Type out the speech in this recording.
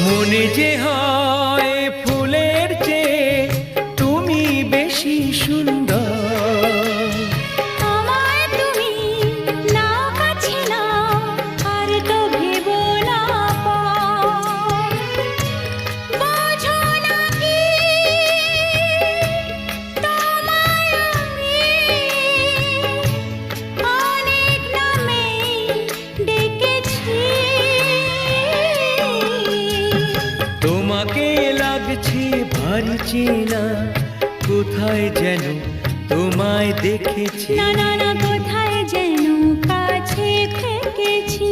মনে যে হয় ফুলের চেয়ে তুমি বেশি সুন্দর। আমায় তুমি না কাছে না আর তো ভেবো না পর। বোঝো না কি তোমায় আমি অনেক নামে ডেকেছি। তোমাকে লাগছে ভারী চেনা, কোথায় যেন তোমায় দেখেছি। না না না, কোথায় যেন কাছে থেকেছি।